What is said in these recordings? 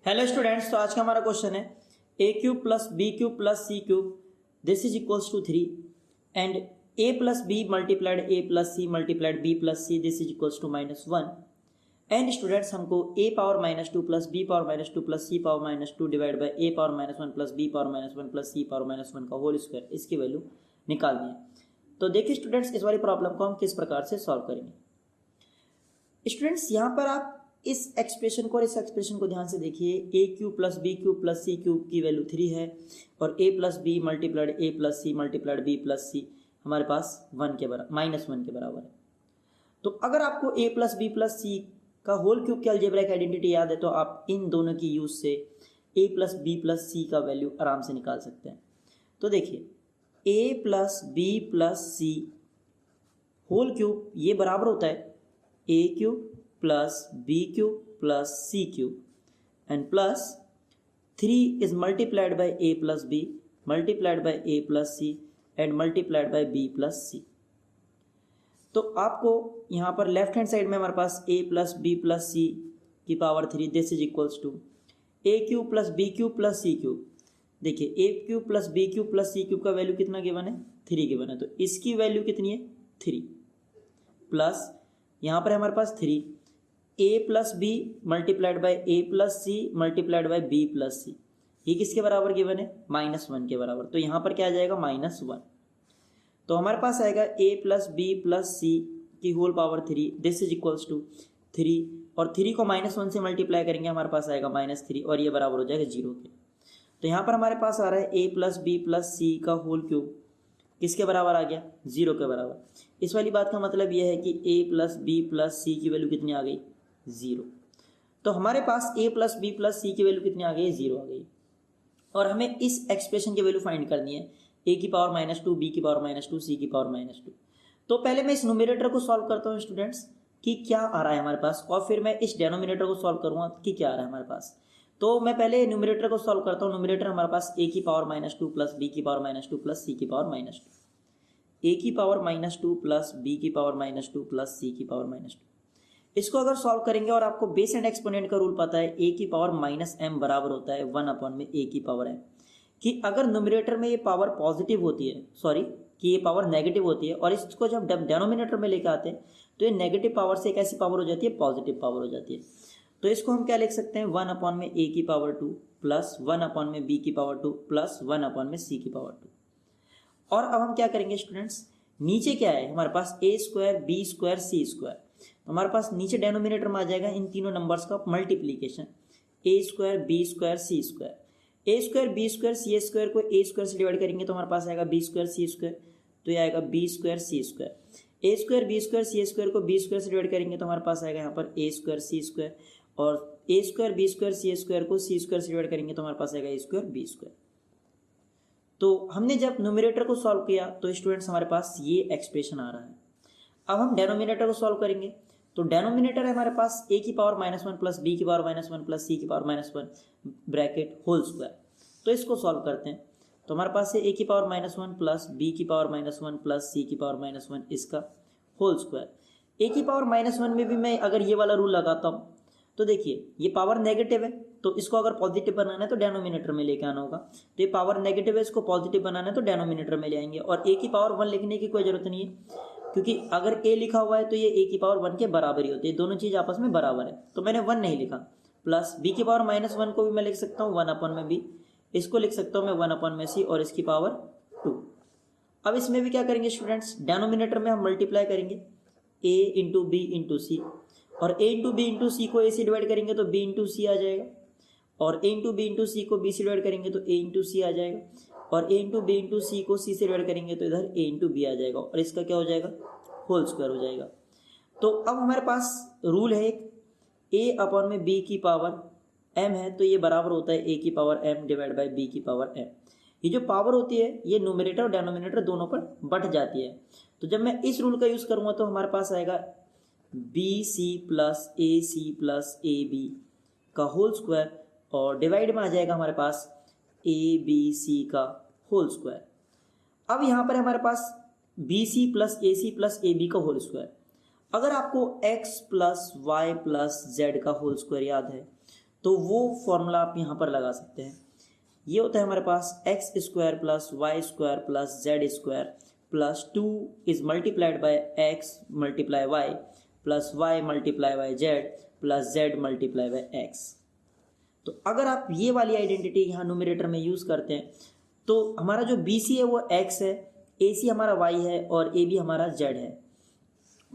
Hello students, तो आज का हमारा क्वेश्चन है A cube plus B cube plus C cube this is equals to 3 and A plus B multiplied A plus C multiplied B plus C this is equals to -1 and students हमको A power -2 plus B power -2 plus C power -2 divide by A power -1 plus B power -1 plus C power -1 का whole square इसकी value निकालनी है। तो देखिए students, इस वाली problem को हम किस प्रकार से सॉल्व करेंगे। स्टूडेंट्स यहाँ पर आप इस एक्सप्रेशन को और इस एक्सप्रेशन को ध्यान से देखिए। A cube plus B cube plus C cube की वैल्यू 3 है और A plus B multiplied A plus C multiplied B plus C हमारे पास -1 के बराबर है। तो अगर आपको A plus B plus C का होल क्यूब की अलजेब्रिक आइडेंटिटी याद है तो आप इन दोनों की यूज से A plus B plus C का वैल्यू आराम से निकाल सकते हैं। तो देखिए A plus B plus C whole cube ये बराबर होता है A cube plus B cube plus C cube and plus 3 is multiplied by A plus B multiplied by A plus C and multiplied by B plus C. तो आपको यहाँ पर left hand side में हमारे पास A plus B plus C की power 3 this is equals to A cube plus B cube plus C cube. देखिए A cube plus B cube plus C cube का वैल्यू कितना गिवन है 3 given है, तो इसकी वैल्यू कितनी है 3 प्लस यहाँ पर हमारे पास 3 A plus B multiplied by A plus C multiplied by B plus C, ये किसके बराबर गिवन है -1 के बराबर। तो यहाँ पर क्या आ जाएगा -1। तो हमारे पास आएगा A plus B plus C की whole power 3 this is equals to 3 और 3 को -1 से मल्टीप्लाई करेंगे हमारे पास आएगा -3 और ये बराबर हो जाएगा 0 के। तो यहाँ पर हमारे पास आ रहा है ए प्लस बी प्लस सी का होल क्यूब किसके बराबर आ गया 0 के बराबर। इस वाली बात का मतलब यह है कि ए प्लस बी प्लस सी की वैल्यू कितनी आ गई 0। तो हमारे पास a plus B plus C की वैल्यू कितनी आ गई 0 आ गई और हमें इस एक्सप्रेशन की वैल्यू फाइंड करनी है a की पावर -2 b की पावर -2 c की पावर -2। तो पहले मैं इस न्यूमरेटर को सॉल्व करता हूँ स्टूडेंट्स कि क्या आ रहा है हमारे पास और फिर मैं इस डेनोमिनेटर को सॉल्व करूँगा कि क्या आ रहा है हमारे पास। तो मैं पहले न्यूमरेटर को सॉल्व करता हूँ। न्यूमरेटर हमारे पास a की पावर -2 प्लस b की पावर -2 प्लस c की पावर -2, a की पावर -2 प्लस b की पावर -2 प्लस c की पावर -2। इसको अगर सॉल्व करेंगे और आपको बेस एंड एक्सपोनेंट का रूल पता है a की पावर -m बराबर होता है 1 में a की पावर m, कि अगर न्यूमरेटर में ये पावर पॉजिटिव होती है कि ये पावर नेगेटिव होती है और इसको जब डेनोमिनेटर में लेकर आते हैं तो ये नेगेटिव पावर से एक ऐसी पावर हो जाती है पॉजिटिव पावर हो जाती है। तो इसको हम क्या लिख सकते हैं 1 में a की पावर 2 प्लस 1 में b की पावर 2 प्लस 1 में c की पावर 2। और अब हम क्या करेंगे स्टूडेंट्स, नीचे क्या है हमारे पास a square B square C square. तो हमारे पास नीचे डेनोमिनेटर में आ जाएगा इन तीनों नंबर्स का multiplication A square B square C square. A square B square C square को ए स्क्वायर से डिवाइड करेंगे तो हमारे पास आएगा बी स्क्वायर सी स्क्वायर, तो ये आएगा B square C square. A square B square C square को बी स्क्वायर से डिवाइड करेंगे तो हमारे पास आएगा यहाँ पर ए स्क्वायर सी स्क्वायर और ए square B square C square को सी स्क्वायर से डिवाइड करेंगे तो हमारे पास आएगा ए स्क्वायर बी स्क्वायर। तो हमने जब न्यूमरेटर को सॉल्व किया तो स्टूडेंट्स हमारे पास ये एक्सप्रेशन आ रहा है। अब हम डेनोमिनेटर को सॉल्व करेंगे तो डेनोमिनेटर है हमारे पास a की पावर -1 प्लस b की पावर -1 प्लस c की पावर -1 ब्रैकेट होल स्क्वायर। तो इसको सॉल्व करते हैं तो हमारे पास है a की पावर -1 प्लस b की पावर -1 प्लस c की पावर -1 इसका होल स्क्वायर। a की पावर -1 में भी मैं अगर ये वाला रूल लगाता हूँ तो देखिए ये पावर नेगेटिव है तो इसको अगर पॉजिटिव बनाना है तो डेनोमिनेटर में लेके आना होगा। तो ये पावर नेगेटिव है, इसको पॉजिटिव बनाना है तो डेनोमिनेटर में ले आएंगे और a की पावर 1 लिखने की कोई जरूरत नहीं है क्योंकि अगर a लिखा हुआ है तो ये a की पावर 1 के बराबर ही होती है, दोनों चीज आपस में बराबर है। तो मैंने 1 नहीं लिखा। प्लस b की पावर -1 को भी मैं लिख सकता हूँ 1 में b, इसको लिख सकता हूँ मैं 1 में c और इसकी पावर 2। अब इसमें भी क्या करेंगे स्टूडेंट्स, डेनोमिनेटर में हम मल्टीप्लाई करेंगे a इंटू बी इंटू सी और a इंटू बी इंटू सी को a से डिवाइड करेंगे तो b इंटू सी आ जाएगा और a इंटू बी इंटू सी को b से डिवाइड करेंगे तो a इंटू सी आ जाएगा और a इंटू बी इंटू सी को c से डिवाइड करेंगे तो इधर a इंटू बी आ जाएगा और इसका क्या हो जाएगा होल स्क्वायर हो जाएगा। तो अब हमारे पास रूल है एक a अपॉन में b की पावर m है तो ये बराबर होता है a की power m divide by b की पावर m। ये जो पावर होती है ये न्यूमरेटर और डेनोमिनेटर दोनों पर बट जाती है। तो जब मैं इस रूल का यूज करूंगा तो हमारे पास आएगा bc प्लस ए बी का होल स्क्वायर और डिवाइड में आ जाएगा हमारे पास ए बी सी का होल स्क्वायर। अब यहाँ पर हमारे पास B C plus A B का होल स्क्वायर। अगर आपको x plus Y plus Z का होल स्क्वायर याद है तो वो फॉर्मूला आप यहाँ पर लगा सकते हैं। ये होता है हमारे पास X square plus Y square plus Z square plus 2 is multiplied by X multiply Y plus Y multiply by Z plus Z multiply by X. तो अगर आप ये वाली आइडेंटिटी यहाँ न्यूमरेटर में यूज़ करते हैं तो हमारा जो बी सी है वो एक्स है, ए सी हमारा वाई है और ए बी हमारा जेड है।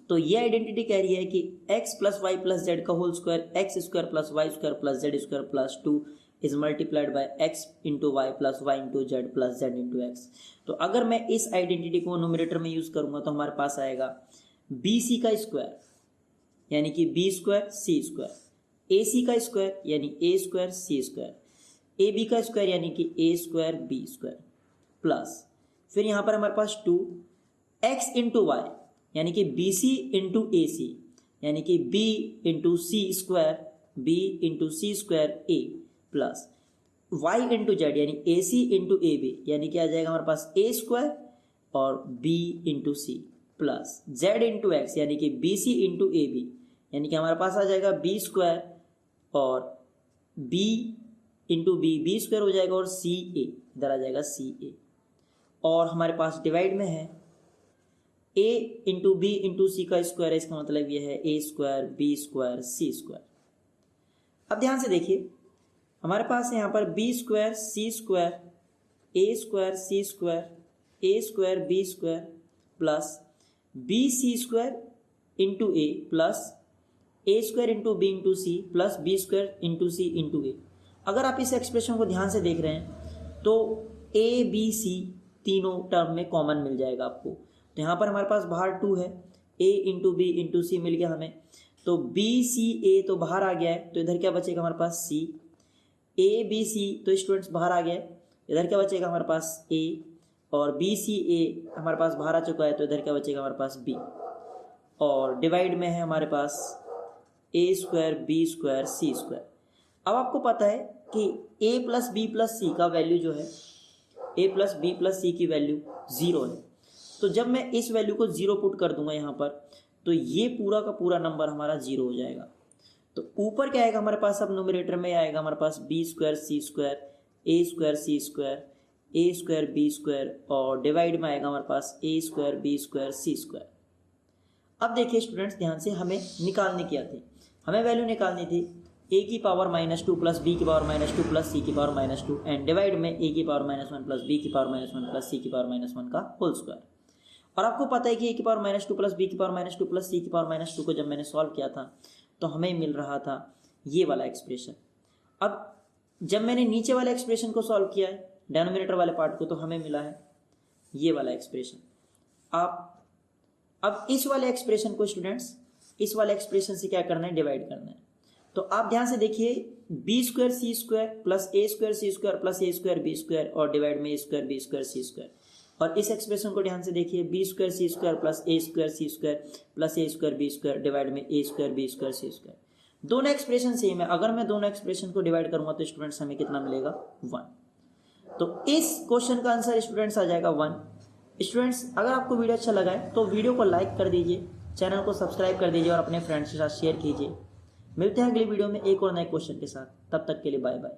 तो ये आइडेंटिटी कह रही है कि X plus Y plus Z का whole square X square plus Y square plus Z square plus 2 is multiplied by X into Y plus Y into Z plus Z into X. तो अगर मैं इस identity को numerator में use करूँगा तो हमारे पास आएगा बी सी का स्क्वायर यानी कि B square C square, A C का स्क्वायर यानी A square C square, A B का स्क्वायर यानी कि A square B square plus फिर यहाँ पर हमारे पास 2 एक्स इंटू वाई यानी कि बी सी इंटू ए सी यानी कि बी इंटू सी स्क्वायर बी इंटू सी स्क्वायर ए प्लस वाई इंटू जेड यानी ए सी इंटू ए बी यानी कि आ जाएगा हमारे पास ए स्क्वायर और B into C plus Z into X यानी कि B C into A B यानी कि हमारे पास आ जाएगा बी स्क्वायर और B into B B square हो जाएगा और सी ए इधर आ जाएगा सी ए। और हमारे पास डिवाइड में है A into B into C का स्क्वायर है, इसका मतलब ये है A square B square C square. अब ध्यान से देखिए हमारे पास है यहाँ पर B square C square A square C square A square B square plus B C square into A plus A square into B into C plus B square into C into A. अगर आप इस expression को ध्यान से देख रहे हैं तो ए बी सी तीनों टर्म में कॉमन मिल जाएगा आपको। तो यहाँ पर हमारे पास बाहर 2 है, ए इंटू बी इंटू सी मिल गया हमें, तो बी सी ए तो बाहर आ गया है, तो इधर क्या बचेगा हमारे पास सी, ए बी सी तो स्टूडेंट्स बाहर आ गया है, इधर क्या बचेगा हमारे पास ए, और बी सी ए हमारे पास बाहर आ चुका है तो इधर क्या बचेगा हमारे पास बी, और डिवाइड में है हमारे पास A square B square C square. अब आपको पता है कि ए प्लस बी प्लस सी का वैल्यू जो है ए प्लस बी प्लस सी की वैल्यू 0 है। तो जब मैं इस वैल्यू को 0 पुट कर दूंगा यहाँ पर तो ये पूरा का पूरा नंबर हमारा 0 हो जाएगा। तो ऊपर क्या आएगा हमारे पास, अब न्यूमरेटर में आएगा हमारे पास B square C square A square C square A square B square, और डिवाइड में आएगा हमारे पास A square B square C square. अब देखिए स्टूडेंट्स ध्यान से, हमें निकालने क्या थी, हमें वैल्यू निकालनी थी ए की पावर -2 प्लस बी की पावर -2 प्लस सी की पावर -2 एंड डिवाइड में ए की पावर -1 प्लस बी की पावर -1 प्लस सी की पावर -1 का होल स्क्वायर। और आपको पता है कि ए की पावर -2 प्लस बी की पावर -2 प्लस सी की पावर -2 को जब मैंने सॉल्व किया था तो हमें मिल रहा था ये वाला एक्सप्रेशन। अब जब मैंने नीचे वाले एक्सप्रेशन को सॉल्व किया है डिनोमिनेटर वाले पार्ट को, तो हमें मिला है ये वाला एक्सप्रेशन। आप अब इस वाले एक्सप्रेशन को स्टूडेंट्स इस वाले एक्सप्रेशन से क्या करना है, डिवाइड करना है। तो आप ध्यान से देखिए B square C square plus A square C square plus A square B square और डिवाइड में ए square B square C square. और इस एक्सप्रेशन को ध्यान से देखिए B square C square plus A square C square plus A square B square divide में ए square B square C square. दोनों एक्सप्रेशन सेम है, अगर मैं दोनों एक्सप्रेशन को डिवाइड करूंगा तो स्टूडेंट्स हमें कितना मिलेगा 1। तो इस क्वेश्चन का आंसर स्टूडेंट्स आ जाएगा 1। स्टूडेंट्स अगर आपको वीडियो अच्छा लगा है तो वीडियो को लाइक कर दीजिए, चैनल को सब्सक्राइब कर दीजिए और अपने फ्रेंड्स के साथ शेयर कीजिए। मिलते हैं अगली वीडियो में एक और नए क्वेश्चन के साथ, तब तक के लिए बाय बाय।